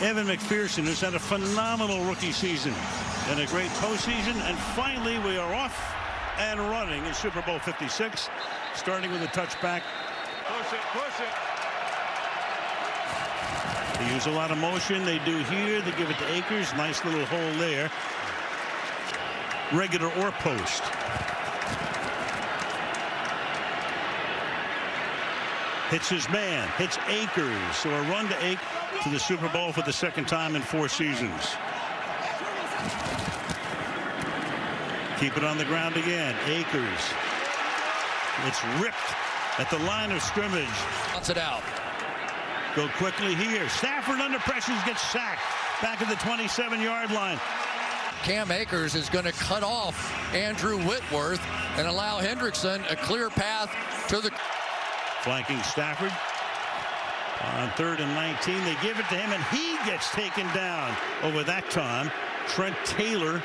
Evan McPherson, who's had a phenomenal rookie season and a great postseason. And finally, we are off and running in Super Bowl 56, starting with a touchback. Push it, push it. They use a lot of motion. They do here. They give it to Akers. Nice little hole there. Regular or post. Hits his man. Hits Akers. So a run to Akers to the Super Bowl for the second time in 4 seasons. Keep it on the ground again. Akers. It's ripped at the line of scrimmage. Bounce it out. Go quickly here. Stafford under pressure gets sacked back at the 27-yard line. Cam Akers is going to cut off Andrew Whitworth and allow Hendrickson a clear path to the flanking Stafford on 3rd and 19. They give it to him and he gets taken down over that time. Trent Taylor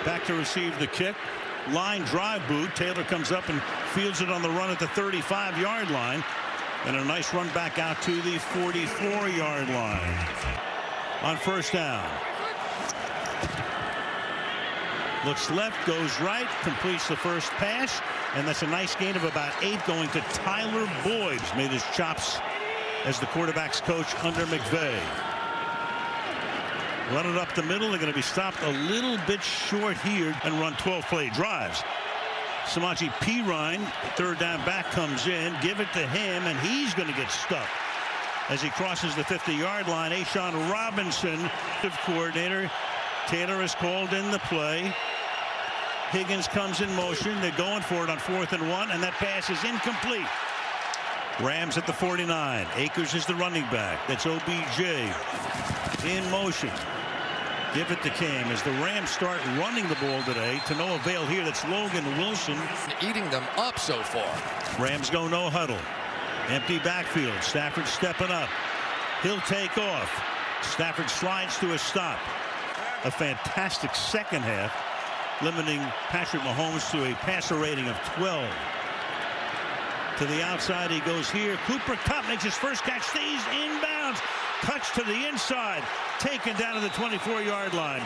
back to receive the kick. Line drive boot. Taylor comes up and fields it on the run at the 35-yard line. And a nice run back out to the 44-yard line on 1st down. Looks left, goes right, completes the first pass, and that's a nice gain of about 8 going to Tyler Boyd. Made his chops as the quarterback's coach under McVay. Run it up the middle. They're going to be stopped a little bit short here and run 12-play drives. Samaje Perine, 3rd down back, comes in. Give it to him, and he's going to get stuck as he crosses the 50-yard line. Ashawn Robinson, coordinator. Taylor is called in the play. Higgins comes in motion. They're going for it on 4th and 1, and that pass is incomplete. Rams at the 49. Akers is the running back. That's OBJ in motion. Give it to Cam as the Rams start running the ball today. To no avail here. That's Logan Wilson. Eating them up so far. Rams go no huddle. Empty backfield. Stafford stepping up. He'll take off. Stafford slides to a stop. A fantastic second half, limiting Patrick Mahomes to a passer rating of 12. To the outside he goes here. Cooper Kupp makes his first catch, stays inbounds, cuts to the inside, taken down to the 24-yard line.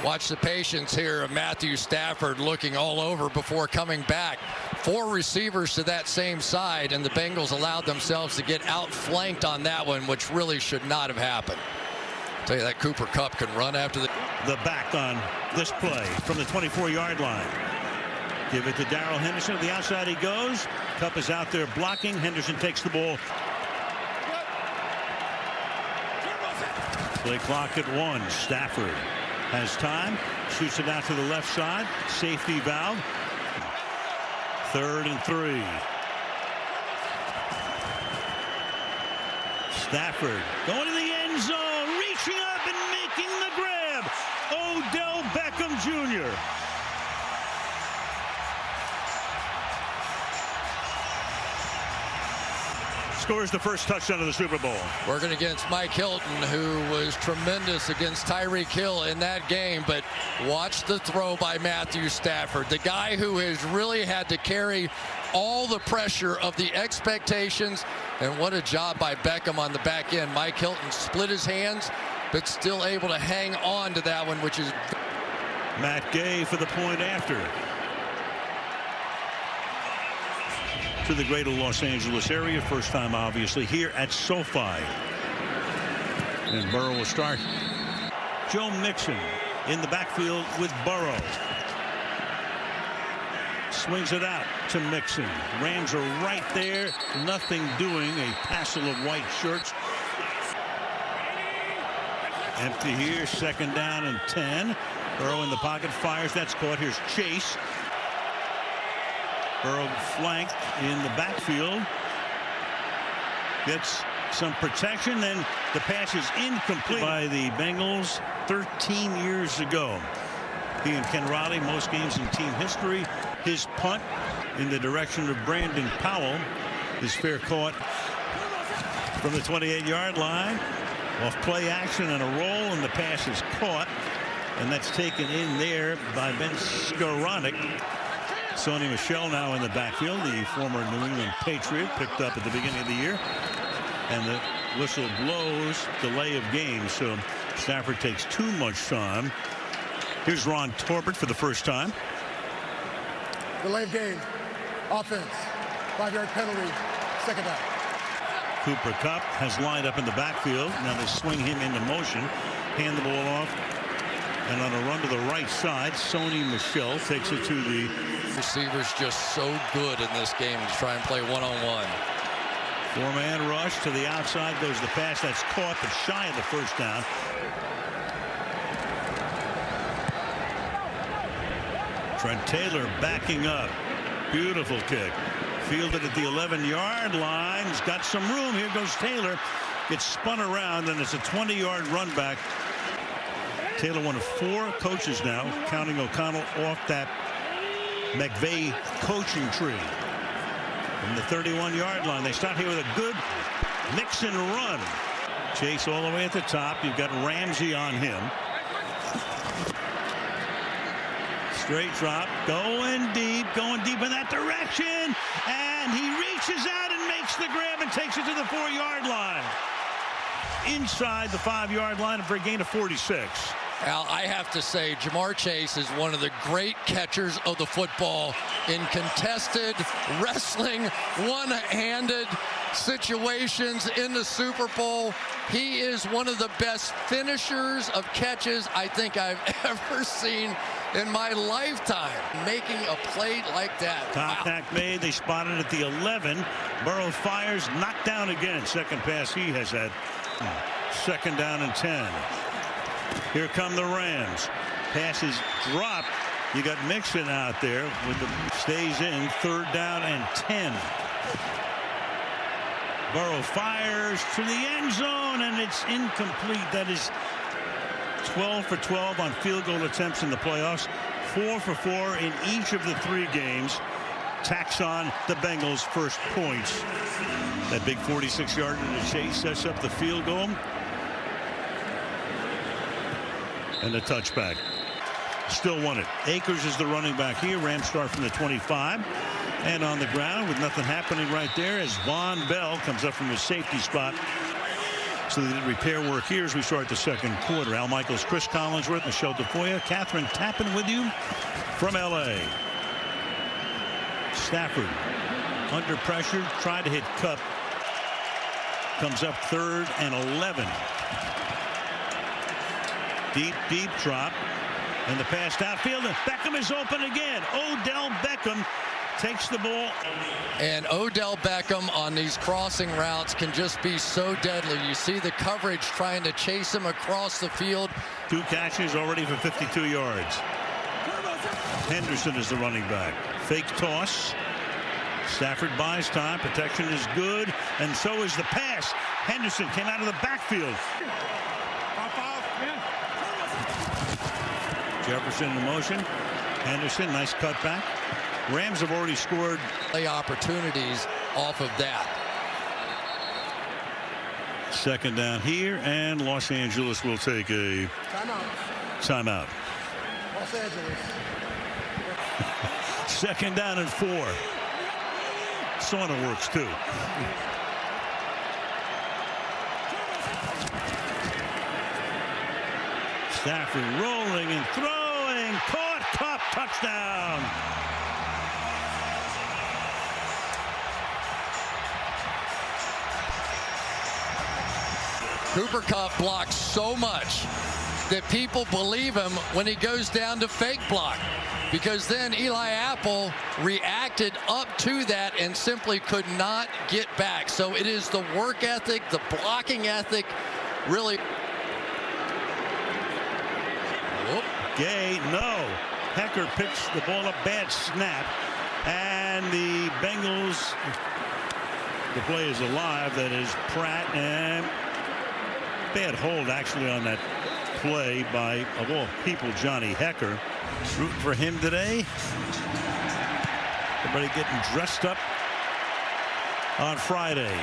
Watch the patience here of Matthew Stafford looking all over before coming back. 4 receivers to that same side, and the Bengals allowed themselves to get outflanked on that one, which really should not have happened. Tell you that Cooper Kupp can run after the back on this play from the 24-yard line. Give it to Darrell Henderson. To the outside he goes. Kupp is out there blocking. Henderson takes the ball. Play clock at 1. Stafford has time. Shoots it out to the left side. Safety valve. 3rd and 3. Stafford going to the end zone. Reaching up and making the grab. Odell Beckham Jr. Scores the first touchdown of the Super Bowl. Working against Mike Hilton, who was tremendous against Tyreek Hill in that game. But watch the throw by Matthew Stafford, the guy who has really had to carry all the pressure of the expectations. And what a job by Beckham on the back end. Mike Hilton split his hands, but still able to hang on to that one, which is Matt Gay for the point after. To the greater Los Angeles area. First time, obviously, here at SoFi. And Burrow will start. Joe Mixon in the backfield with Burrow. Swings it out to Mixon. Rams are right there. Nothing doing. A passel of white shirts. Empty here. 2nd down and 10. Burrow in the pocket. Fires. That's caught. Here's Chase. Burrow flanked in the backfield. Gets some protection. Then the pass is incomplete by the Bengals 13 years ago. He and Ken Riley, most games in team history. His punt in the direction of Brandon Powell is fair caught from the 28-yard line. Off play action and a roll, and the pass is caught. And that's taken in there by Ben Skoranek. Sony Michel now in the backfield, the former New England Patriot, picked up at the beginning of the year. And the Whistle blows, delay of game, so Stafford takes too much time. Here's Ron Torbert for the first time. Delay of game. Offense. 5-yard penalty. Second down. Cooper Kupp has lined up in the backfield. Now they swing him into motion. Hand the ball off. And on a run to the right side, Sony Michel takes it to the receivers. Just so good in this game to try and play one-on-one. Four-man rush to the outside goes the pass. That's caught, but shy of the first down. Trent Taylor backing up. Beautiful kick. Fielded at the 11-yard line. He's got some room. Here goes Taylor. Gets spun around, and it's a 20-yard run back. Taylor, one of 4 coaches now, counting O'Connell off that McVay coaching tree. From the 31-yard line, they start here with a good mix and run. Chase all the way at the top. You've got Ramsey on him. Straight drop, going deep in that direction, and he reaches out and makes the grab and takes it to the 4-yard line. Inside the 5-yard line for a gain of 46. Al, I have to say, Jamar Chase is one of the great catchers of the football in contested, wrestling, one-handed situations in the Super Bowl. He is one of the best finishers of catches I think I've ever seen in my lifetime. Making a play like that. Contact made. They spotted at the 11. Burrow fires, knocked down again. Second pass he has had. Second down and 10. Here come the Rams. Passes dropped. You got Mixon out there with the stays in. Third down and 10. Burrow fires to the end zone, and it's incomplete. That is 12 for 12 on field goal attempts in the playoffs. 4 for 4 in each of the 3 games. Tacks on the Bengals' first points. That big 46-yarder to Chase sets up the field goal. And the touchback. Still won it. Akers is the running back here. Rams start from the 25. And on the ground with nothing happening right there as Von Bell comes up from his safety spot. So they did repair work here as we start the second quarter. Al Michaels, Chris Collinsworth, Michelle Tafoya, Catherine Tappan with you from L.A. Stafford under pressure, tried to hit Kupp. Comes up 3rd and 11. Deep drop. And the pass downfield. And Beckham is open again. Odell Beckham takes the ball. And Odell Beckham on these crossing routes can just be so deadly. You see the coverage trying to chase him across the field. 2 catches already for 52 yards. Henderson is the running back. Fake toss. Stafford buys time. Protection is good. And so is the pass. Henderson came out of the backfield. Jefferson in motion. Henderson, nice cutback. Rams have already scored. Play opportunities off of that. Second down here, and Los Angeles will take a timeout. Los Angeles. Second down and 4. Sauna works too. Stafford rolling and throwing. Caught. Kupp. Touchdown. Cooper Kupp blocks so much that people believe him when he goes down to fake block, because then Eli Apple reacted up to that and simply could not get back. So it is the work ethic, the blocking ethic, really. Gay, no. Hecker picks the ball up, bad snap, and the Bengals, the play is alive. That is Pratt, and bad hold actually on that play by, of all people, Johnny Hecker. Rooting for him today. Everybody getting dressed up on Friday.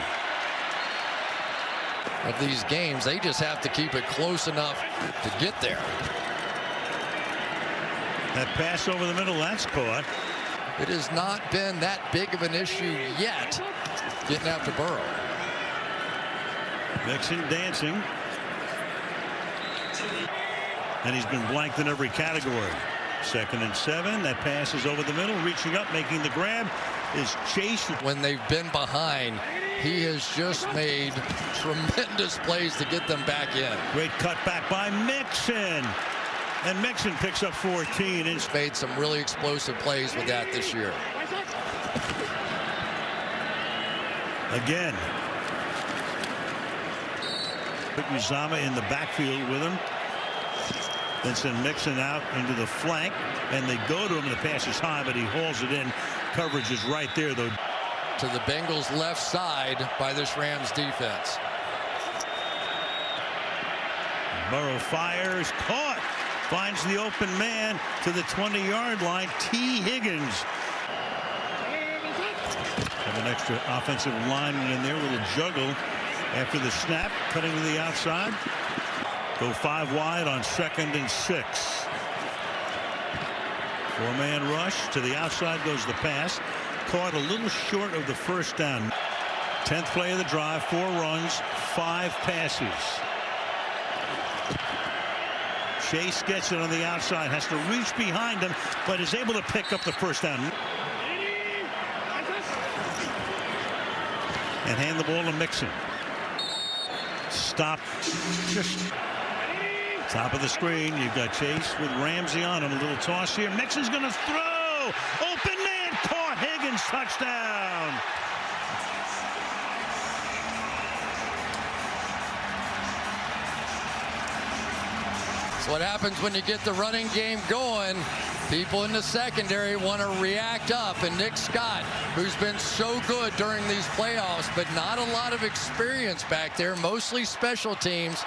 Of these games, they just have to keep it close enough to get there. That pass over the middle, that's caught. It has not been that big of an issue yet getting after Burrow. Mixon dancing. And he's been blanked in every category. 2nd and 7. That pass is over the middle. Reaching up, making the grab is Chase. When they've been behind, he has just made tremendous plays to get them back in. Great cutback by Mixon. And Mixon picks up 14. He's made some really explosive plays with that this year. Again. Put Uzama in the backfield with him. Then send Mixon out into the flank. And they go to him. The pass is high, but he hauls it in. Coverage is right there, though. To the Bengals' left side by this Rams defense. Burrow fires. Caught. Finds the open man to the 20-yard line. T. Higgins. Have an extra offensive lineman in there. A little juggle after the snap. Cutting to the outside. Go 5 wide on 2nd and 6. 4-man rush. To the outside goes the pass. Caught a little short of the first down. 10th play of the drive. 4 runs. 5 passes. Chase gets it on the outside. Has to reach behind him, but is able to pick up the first down. And hand the ball to Mixon. Stop. Just top of the screen. You've got Chase with Ramsey on him. A little toss here. Mixon's going to throw. Open man caught. Higgins touchdown. That's what happens when you get the running game going. People in the secondary want to react up, and Nick Scott, who's been so good during these playoffs, but not a lot of experience back there, mostly special teams.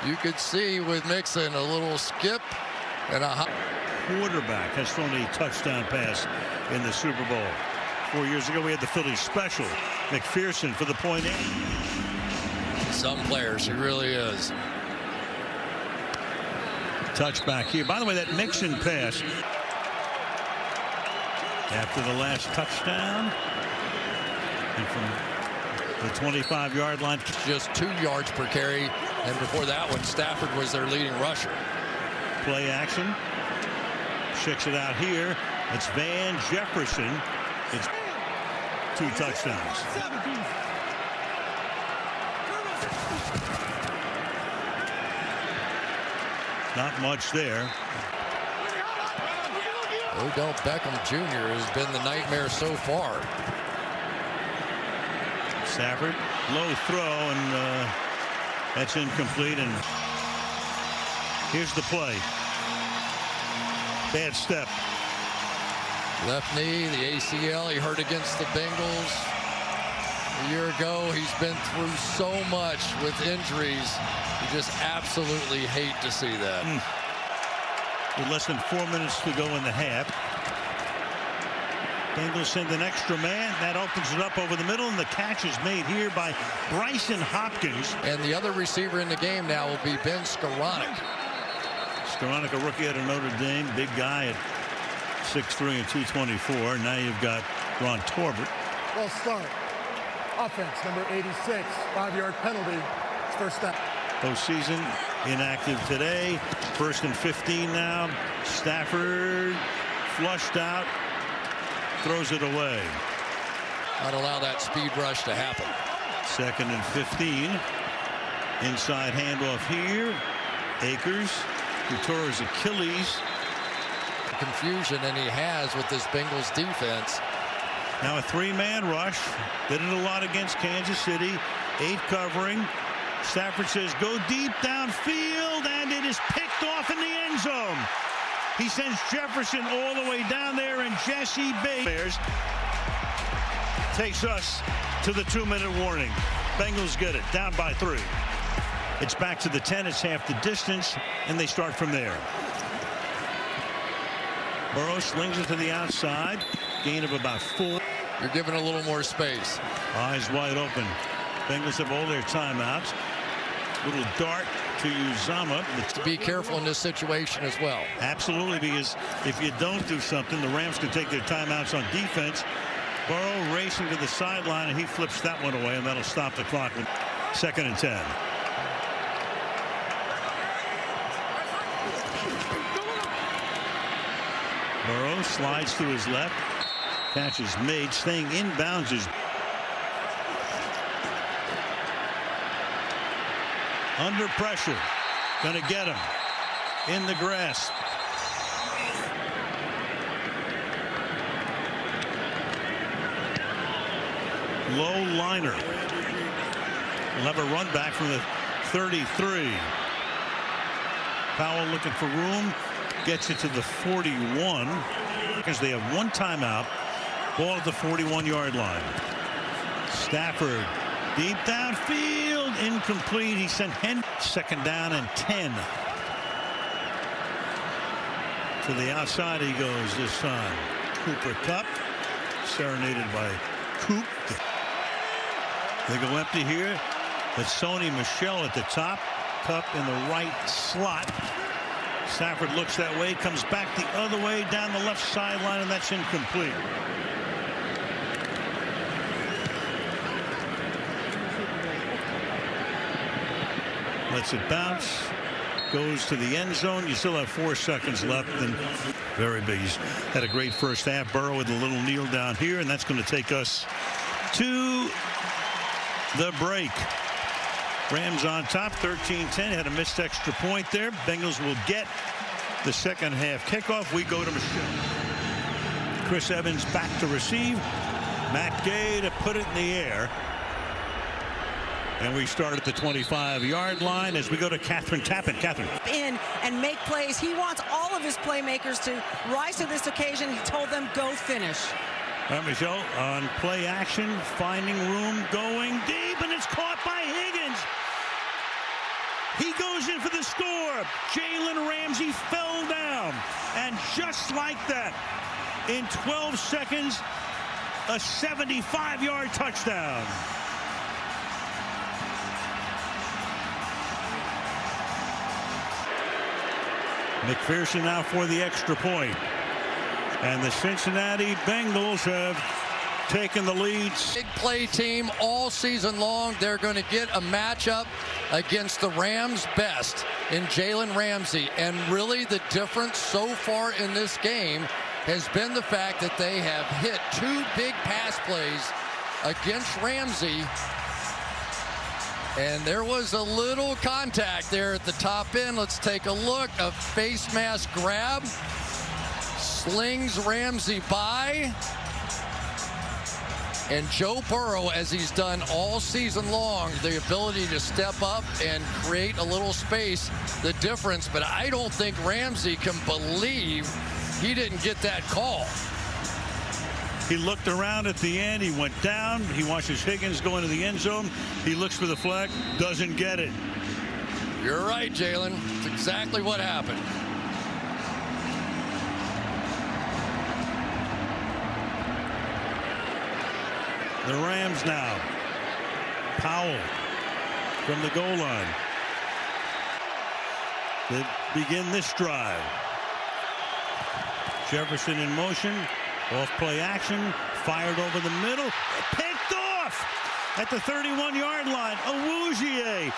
You could see with Mixon a little skip and a quarterback has thrown a touchdown pass in the Super Bowl. 4 years ago, we had the Phillies special. McPherson for the point. Some players, he really is. Touchback here. By the way, that Mixon pass after the last touchdown, and from the 25-yard line, just 2 yards per carry, and before that one, Stafford was their leading rusher. Play action. Checks it out here. It's Van Jefferson. It's 2 touchdowns. Not much there. Odell Beckham Jr. has been the nightmare so far. Stafford, low throw, and that's incomplete. And here's the play. Bad step. Left knee, the ACL he hurt against the Bengals a year ago. He's been through so much with injuries. You just absolutely hate to see that. With less than 4 minutes to go in the half. Bengals send an extra man. That opens it up over the middle, and the catch is made here by Bryson Hopkins. And the other receiver in the game now will be Ben Skoranek. Skoranek, a rookie out of Notre Dame. Big guy at 6'3" and 224. Now you've got Ron Torbert. Well, start. Offense, number 86. 5-yard penalty. It's first down. Postseason inactive today. 1st and 15 now. Stafford flushed out. Throws it away. Not allow that speed rush to happen. 2nd and 15. Inside handoff here. Akers, who tore his Achilles. The confusion and he has with this Bengals defense. Now a 3-man rush. Did it a lot against Kansas City. 8 covering. Stafford says go deep downfield, and it is picked off in the end zone. He sends Jefferson all the way down there, and Jesse Bates takes us to the 2-minute warning. Bengals get it, down by 3. It's back to the 10. It's half the distance, and they start from there. Burrow slings it to the outside. Gain of about 4. You're given a little more space. Eyes wide open. Bengals have all their timeouts. Little dart to Uzama. Be careful in this situation as well. Absolutely, because if you don't do something, the Rams can take their timeouts on defense. Burrow racing to the sideline, and he flips that one away, and that'll stop the clock. 2nd and 10. Burrow slides to his left. Catch is made. Staying inbounds is under pressure. Gonna get him in the grass. Low liner. We'll have a run back from the 33. Powell looking for room. Gets it to the 41 because they have one timeout. Ball at the 41-yard line. Stafford deep downfield, incomplete. He sent 2nd down and 10. To the outside he goes this time. Cooper Kupp, serenaded by Coop. They go empty here. It's Sony Michel at the top. Kupp in the right slot. Stafford looks that way, comes back the other way down the left sideline, and that's incomplete. Lets it bounce, goes to the end zone. You still have 4 seconds left, and very big. He's had a great first half. Burrow with a little kneel down here, and that's going to take us to the break. Rams on top, 13-10. Had a missed extra point there. Bengals will get the second half kickoff. We go to Michel. Chris Evans back to receive. Matt Gay to put it in the air. And we start at the 25-yard line as we go to Catherine Tappan. Catherine. In and make plays. He wants all of his playmakers to rise to this occasion. He told them, go finish. All right, Michel, on play action, finding room, going deep, and it's caught by Higgins. He goes in for the score. Jalen Ramsey fell down. And just like that, in 12 seconds, a 75-yard touchdown. McPherson now for the extra point. And the Cincinnati Bengals have taken the lead. Big play team all season long. They're going to get a matchup against the Rams' best in Jalen Ramsey. And really the difference so far in this game has been the fact that they have hit 2 big pass plays against Ramsey. And there was a little contact there at the top end. Let's take a look. A face mask grab. Slings Ramsey by. And Joe Burrow, as he's done all season long, the ability to step up and create a little space, the difference. But I don't think Ramsey can believe he didn't get that call. He looked around at the end. He went down. He watches Higgins go into the end zone. He looks for the flag. Doesn't get it. You're right, Jalen. It's exactly what happened. The Rams now. Powell from the goal line. They begin this drive. Jefferson in motion. Off play action. Fired over the middle. Picked off at the 31-yard line. Awuzie.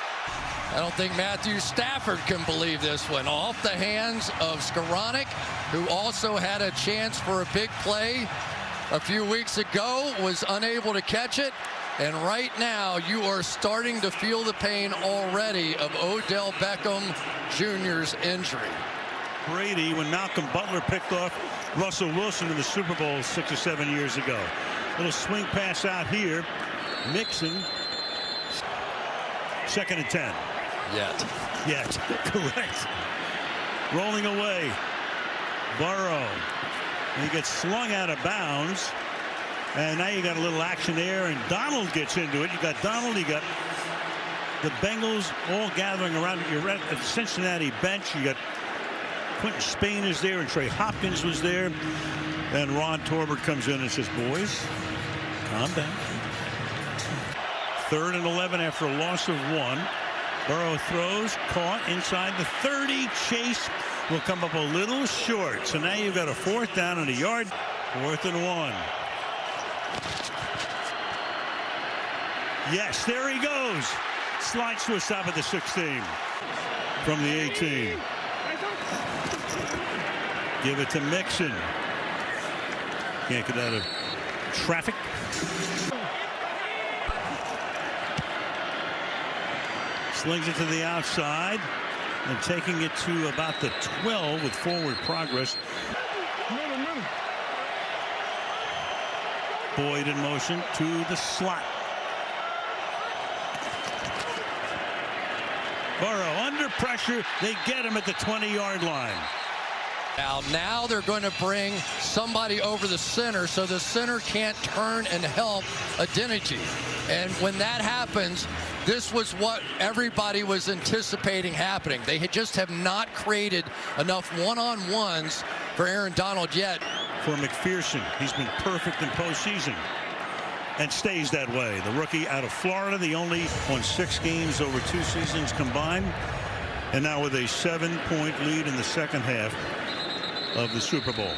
I don't think Matthew Stafford can believe this one. Off the hands of Skoranek, who also had a chance for a big play a few weeks ago, was unable to catch it. And right now, you are starting to feel the pain already of Odell Beckham Jr.'s injury. Brady, when Malcolm Butler picked off Russell Wilson in the Super Bowl 6 or 7 years ago. Little swing pass out here. Mixon. 2nd and 10. Yet. Correct. Rolling away. Burrow. And he gets slung out of bounds. And now you got a little action there, and Donald gets into it. You got Donald, you got the Bengals all gathering around. You're at the Cincinnati bench. You got Quentin Spain is there, and Trey Hopkins was there. And Ron Torbert comes in and says, boys, calm down. 3rd and 11 after a loss of 1. Burrow throws, caught inside the 30. Chase will come up a little short. So now you've got a 4th down and a yard. 4th and 1. Yes, there he goes. Slides to a stop at the 16. From the 18. Give it to Mixon. Can't get out of traffic. Slings it to the outside and taking it to about the 12 with forward progress. Boyd in motion to the slot. Burrow under pressure. They get him at the 20-yard line. Now they're going to bring somebody over the center so the center can't turn and help Adeniji. And when that happens, this was what everybody was anticipating happening. They just have not created enough one-on-ones for Aaron Donald yet. For McPherson, he's been perfect in postseason and stays that way. The rookie out of Florida, the only won 6 games over 2 seasons combined, and now with a 7-point lead in the second half of the Super Bowl.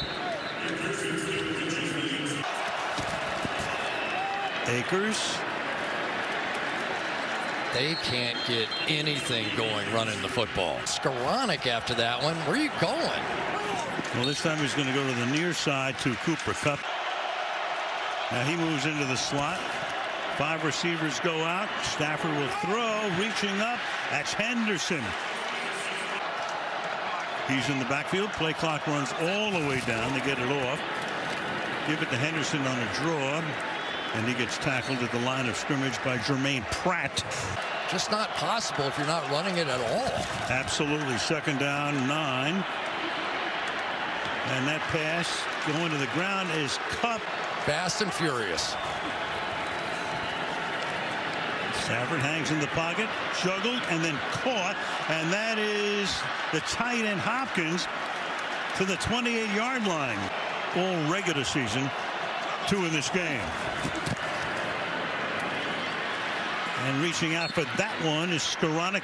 Akers. They can't get anything going running the football. Skoranek after that one. Where are you going? Well, this time he's going to go to the near side to Cooper Kupp. Now he moves into the slot. 5 receivers go out. Stafford will throw. Reaching up. That's Henderson. He's in the backfield. Play clock runs all the way down to get it off. Give it to Henderson on a draw. And he gets tackled at the line of scrimmage by Jermaine Pratt. Just not possible if you're not running it at all. Absolutely. 2nd down, 9. And that pass going to the ground is Kupp. Fast and furious. Stafford hangs in the pocket, juggled, and then caught. And that is the tight end Hopkins to the 28-yard line. All regular season, 2 in this game. And reaching out for that one is Skoranek.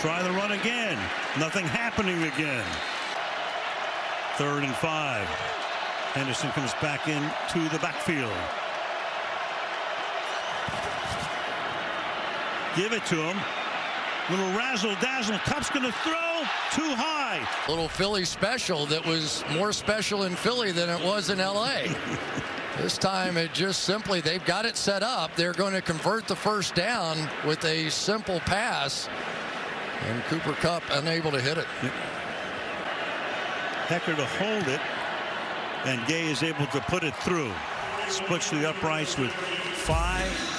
Try the run again. Nothing happening again. 3rd and 5. Henderson comes back into the backfield. Give it to him. Little razzle dazzle. Kupp's going to throw too high. Little Philly special that was more special in Philly than it was in L.A. This time it just simply, they've got it set up. They're going to convert the 1st down with a simple pass. And Cooper Kupp unable to hit it. Hecker to hold it. And Gay is able to put it through. Splits the uprights with 5.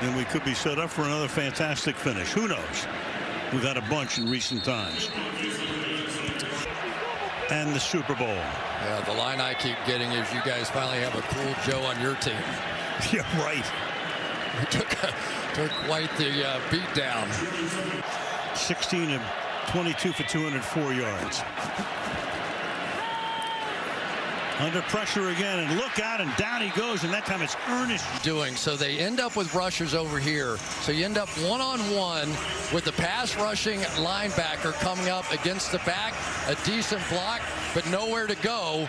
And we could be set up for another fantastic finish. Who knows? We've had a bunch in recent times. And the Super Bowl. Yeah, the line I keep getting is you guys finally have a cool Joe on your team. Yeah, right. He took quite the beat down. 16 of 22 for 204 yards. Under pressure again, and look out, and down he goes, and that time it's Ernest. So they end up with rushers over here. So you end up one-on-one with the pass rushing linebacker coming up against the back, a decent block, but nowhere to go.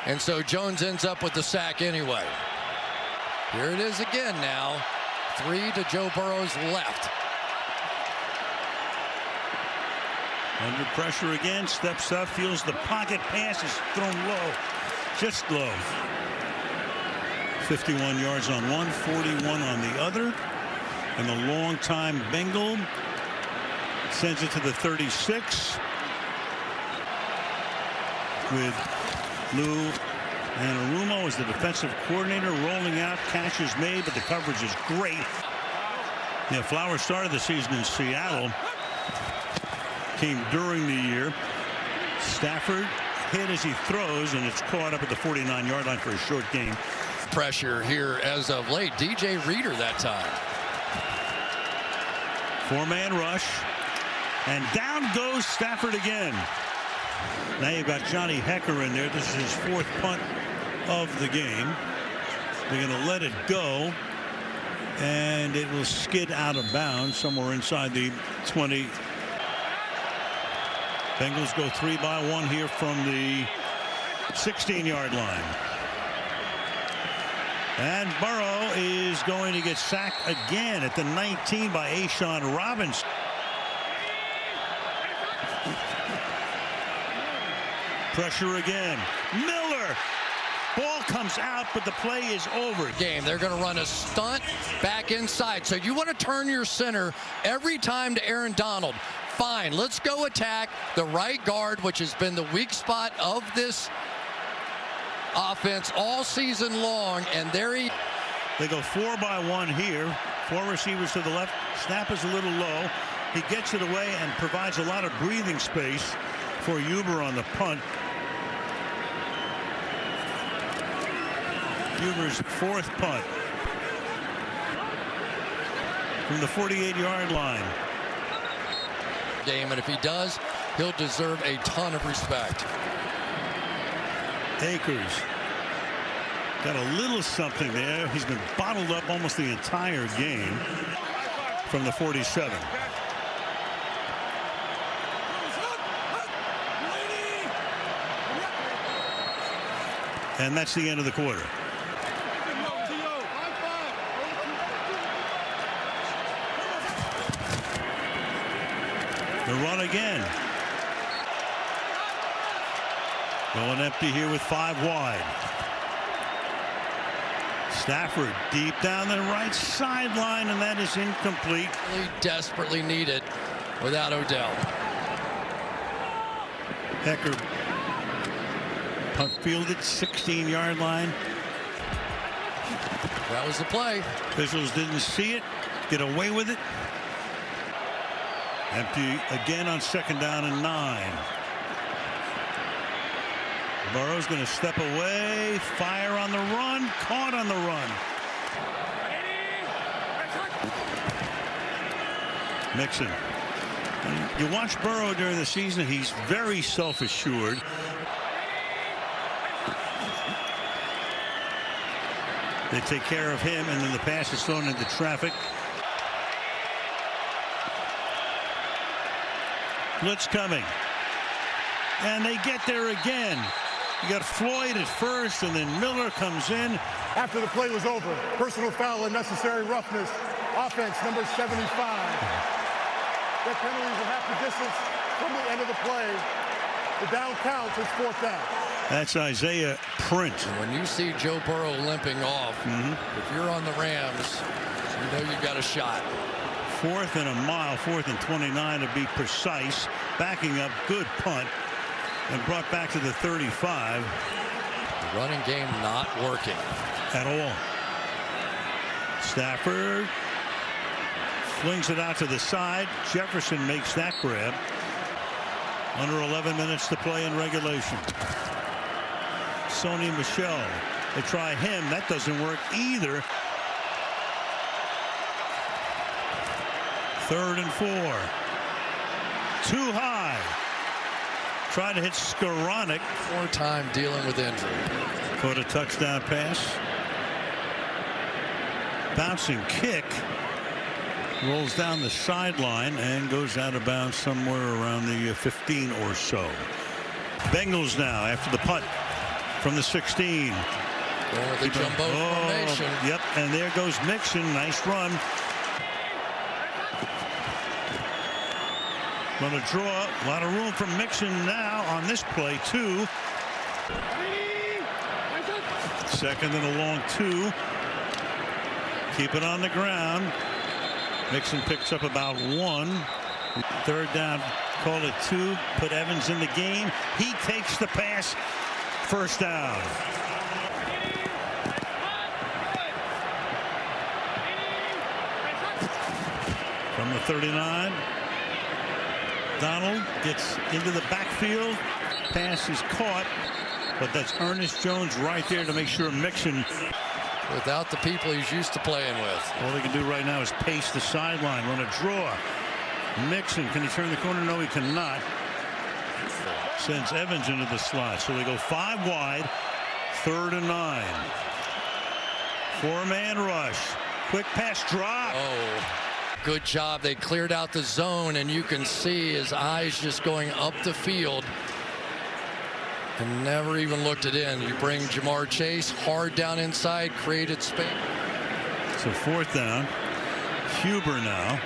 And so Jones ends up with the sack anyway. Here it is again now. 3 to Joe Burrow's left. Under pressure again, steps up, feels the pocket, pass is thrown low, just low. 51 yards on one, 41 on the other. And the longtime Bengal sends it to the 36 with Lou Anarumo as the defensive coordinator, rolling out, catch is made, but the coverage is great. Yeah, Flowers started the season in Seattle. Came during the year. Stafford hit as he throws, and it's caught up at the 49-yard line for a short gain. Pressure here as of late. DJ Reader that time. 4-man rush, and down goes Stafford again. Now you've got Johnny Hecker in there. This is his 4th punt of the game. They're going to let it go, and it will skid out of bounds somewhere inside the 20. Bengals go 3-by-1 here from the 16-yard line. And Burrow is going to get sacked again at the 19 by Ashawn Robinson. Pressure again. Miller. Ball comes out, but the play is over. Game. They're going to run a stunt back inside. So you want to turn your center every time to Aaron Donald. Fine. Let's go attack the right guard, which has been the weak spot of this offense all season long. And there he. They go 4 by 1 here. 4 receivers to the left. Snap is a little low. He gets it away and provides a lot of breathing space for Huber on the punt. Huber's 4th punt from the 48-yard line. Game, and if he does, he'll deserve a ton of respect. Akers got a little something there. He's been bottled up almost the entire game from the 47. And that's the end of the quarter. The run again. Going empty here with 5 wide. Stafford deep down the right sideline, and that is incomplete. Really desperately needed without Odell. Hecker punt fielded 16-yard line. That was the play. Officials didn't see it, get away with it. Empty again on 2nd down and 9. Burrow's going to step away, fire on the run, caught on the run. Mixon. And you watch Burrow during the season, he's very self-assured. They take care of him, and then the pass is thrown into traffic. Blitz coming. And they get there again. You got Floyd at first, and then Miller comes in. After the play was over, personal foul and necessary roughness. Offense number 75. Their penalties are half the distance from the end of the play. The down counts as 4th down. That's Isaiah Print. When you see Joe Burrow limping off, if you're on the Rams, you know you've got a shot. 4th and a mile, 4th and 29 to be precise. Backing up, good punt. And brought back to the 35. The running game not working at all. Stafford flings it out to the side. Jefferson makes that grab. Under 11 minutes to play in regulation. Sony Michel. They try him. That doesn't work either. 3rd and 4. Too high. Trying to hit Skoranek. More time dealing with injury. Caught a touchdown pass. Bouncing kick. Rolls down the sideline and goes out of bounds somewhere around the 15 or so. Bengals now after the punt from the 16. Going with the jumbo formation. Yep, and there goes Mixon. Nice run. Going to draw. A lot of room for Mixon now on this play, too. 2nd and a long 2. Keep it on the ground. Mixon picks up about 1. 3rd down, call it 2. Put Evans in the game. He takes the pass. 1st down. From the 39. Donald gets into the backfield. Pass is caught, but that's Ernest Jones right there to make sure Mixon. Without the people he's used to playing with. All they can do right now is pace the sideline, run a draw. Mixon, can he turn the corner? No, he cannot. Sends Evans into the slot. So they go 5 wide, 3rd and 9. 4-man rush. Quick pass drop. Oh. Good job. They cleared out the zone, and you can see his eyes just going up the field. And never even looked it in. You bring Jamar Chase hard down inside, created space. So 4th down. Huber now.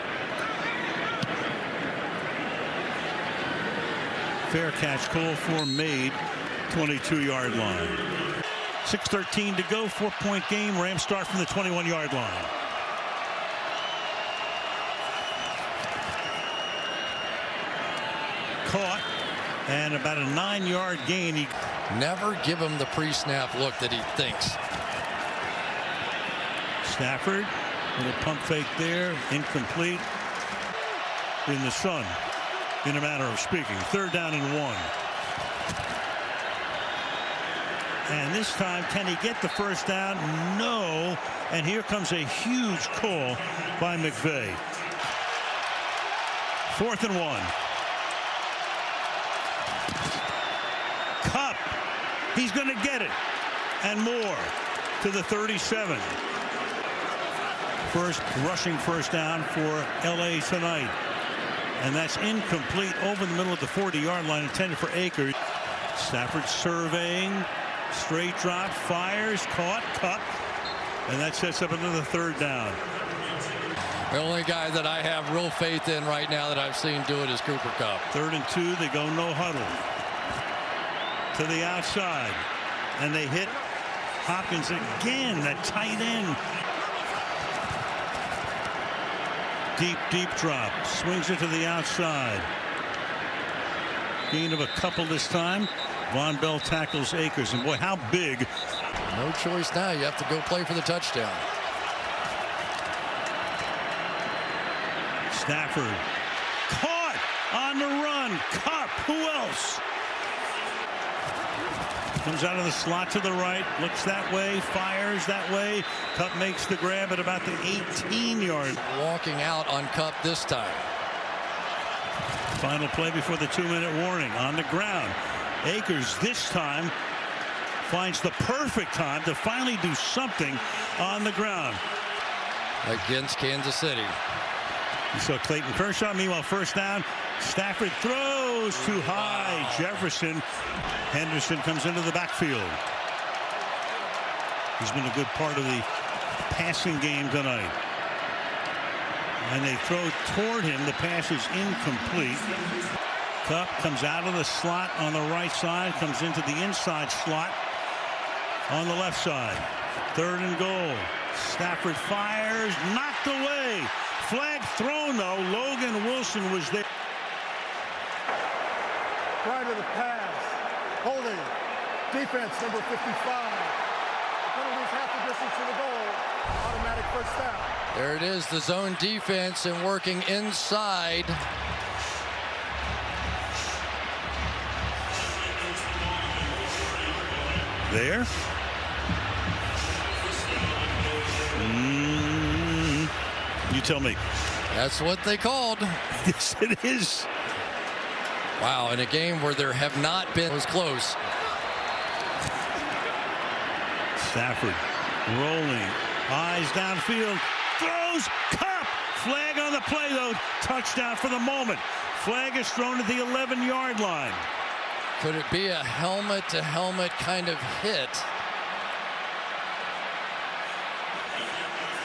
Fair catch, call for made. 22-yard line. 6:13 to go. 4-point game. Rams start from the 21-yard line. Caught. And about a 9-yard gain. He never give him the pre-snap look that he thinks. Stafford, little pump fake there, incomplete. In the sun, in a manner of speaking. 3rd down and 1. And this time, can he get the 1st down? No. And here comes a huge call by McVay. 4th and 1. Cup. He's going to get it. And more to the 37. First rushing 1st down for LA tonight. And that's incomplete over the middle of the 40-yard line, intended for Akers. Stafford surveying. Straight drop, fires, caught, Cup. And that sets up another 3rd down. The only guy that I have real faith in right now that I've seen do it is Cooper Kupp. 3rd and 2, they go no huddle. To the outside. And they hit Hopkins again, that tight end. Deep drop. Swings it to the outside. Gain of a couple this time. Von Bell tackles Akers. And boy, how big. No choice now. You have to go play for the touchdown. Stafford. Caught on the run. Cup. Who else? Comes out of the slot to the right. Looks that way. Fires that way. Cup makes the grab at about the 18-yard. Walking out on Kupp this time. Final play before the 2-minute warning. On the ground. Akers this time finds the perfect time to finally do something on the ground. Against Kansas City. You saw Clayton Kershaw. Meanwhile, 1st down. Stafford throws too high. Jefferson. Henderson comes into the backfield. He's been a good part of the passing game tonight. And they throw toward him. The pass is incomplete. Kupp comes out of the slot on the right side, comes into the inside slot on the left side. 3rd and goal. Stafford fires, knocked away. Flag thrown though. Logan Wilson was there. Prior to the pass, holding, defense number 55. The penalty's half the distance to the goal. Automatic 1st down. There it is, the zone defense and working inside. There. You tell me. That's what they called. Yes, it is. Wow, in a game where there have not been as close. Stafford rolling. Eyes downfield. Throws. Cup. Flag on the play, though. Touchdown for the moment. Flag is thrown at the 11-yard line. Could it be a helmet-to-helmet kind of hit?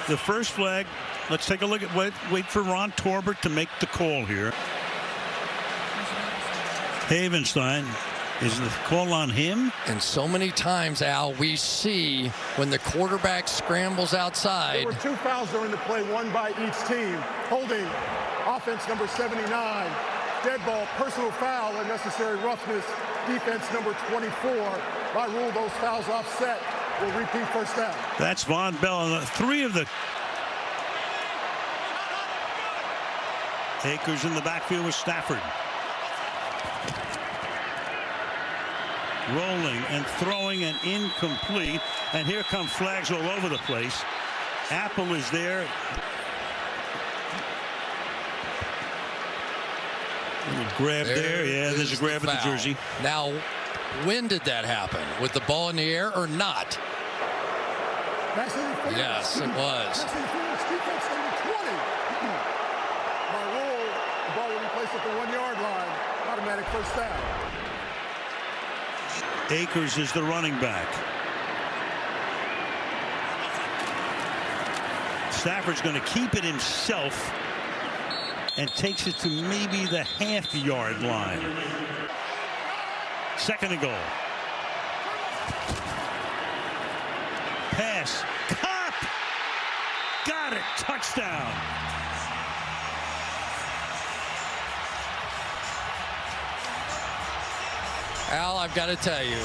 The first flag. Let's take a look at wait for Ron Torbert to make the call here. Havenstein, is the call on him? And so many times, Al, we see when the quarterback scrambles outside. There were 2 fouls during the play, 1 by each team. Holding, offense number 79. Dead ball, personal foul, unnecessary roughness. Defense number 24. By rule, those fouls offset. Will repeat 1st down. That's Von Bell. 3 of the Akers in the backfield with Stafford. Rolling and throwing and incomplete. And here come flags all over the place. Apple is there. Grab there. Yeah, there's a grab at the jersey. Now, when did that happen? With the ball in the air or not? Yes, it was. Defense number 20. By rule, the ball will be placed at the 1-yard line. Automatic 1st down. Akers is the running back. Stafford's going to keep it himself and takes it to maybe the half-yard line. 2nd and goal. Pass. Cop! Got it. Touchdown. Al, I've got to tell you,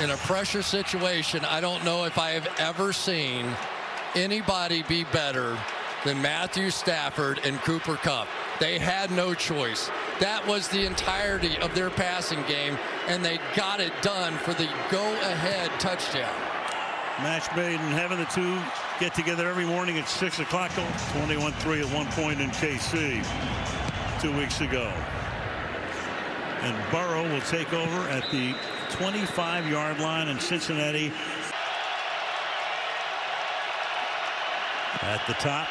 in a pressure situation, I don't know if I have ever seen anybody be better than Matthew Stafford and Cooper Kupp. They had no choice. That was the entirety of their passing game, and they got it done for the go-ahead touchdown. Match made in heaven. The two get together every morning at 6 o'clock. 21-3 at one point in KC 2 weeks ago. And Burrow will take over at the 25-yard line in Cincinnati. At the top.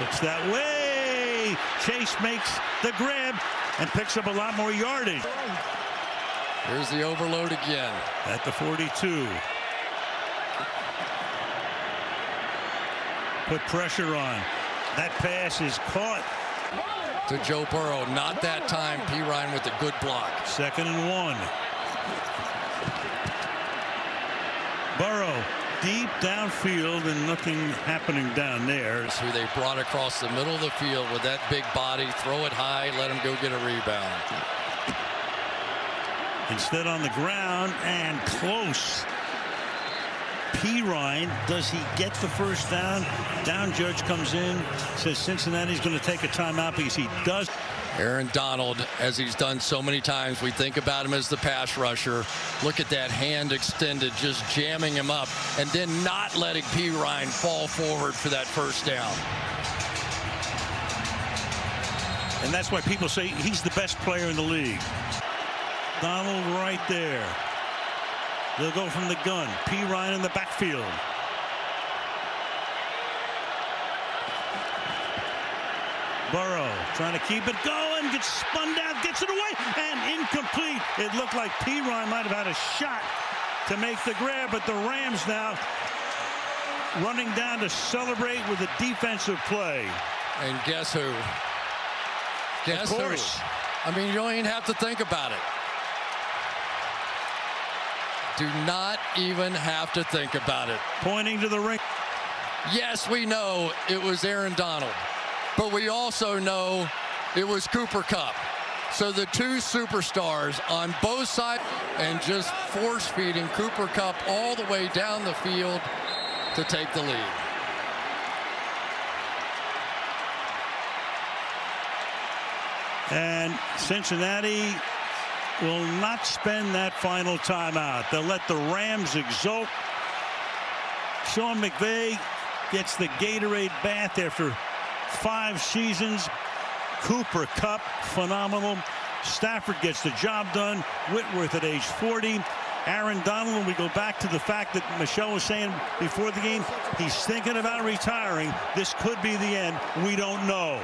Looks that way. Chase makes the grab and picks up a lot more yardage. Here's the overload again. At the 42. Put pressure on. That pass is caught. To Joe Burrow. Not that time. P. Ryan with a good block. 2nd and 1. Burrow deep downfield and nothing happening down there. That's who they brought across the middle of the field with that big body. Throw it high. Let him go get a rebound. Instead on the ground and close. P. Ryan, does he get the first down? Down judge comes in, says Cincinnati's going to take a timeout because he does. Aaron Donald, as he's done so many times, we think about him as the pass rusher. Look at that hand extended, just jamming him up, and then not letting P. Ryan fall forward for that first down. And that's why people say he's the best player in the league. Donald right there. They'll go from the gun. P. Ryan in the backfield. Burrow trying to keep it going. Gets spun down. Gets it away. And incomplete. It looked like P. Ryan might have had a shot to make the grab. But the Rams now running down to celebrate with a defensive play. And guess who? Guess of course. who? I mean, you don't even have to think about it. Do not even have to think about it. Pointing to the ring. Yes, we know it was Aaron Donald, but we also know it was Cooper Kupp. So the two superstars on both sides and just force feeding Cooper Kupp all the way down the field to take the lead. And Cincinnati will not spend that final timeout. They'll let the Rams exult. Sean McVay gets the Gatorade bath after 5 seasons. Cooper Kupp, phenomenal. Stafford gets the job done. Whitworth at age 40. Aaron Donald, when we go back to the fact that Michelle was saying before the game, he's thinking about retiring. This could be the end. We don't know.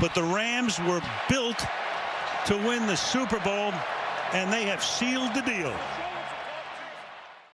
But the Rams were built to win the Super Bowl, and they have sealed the deal.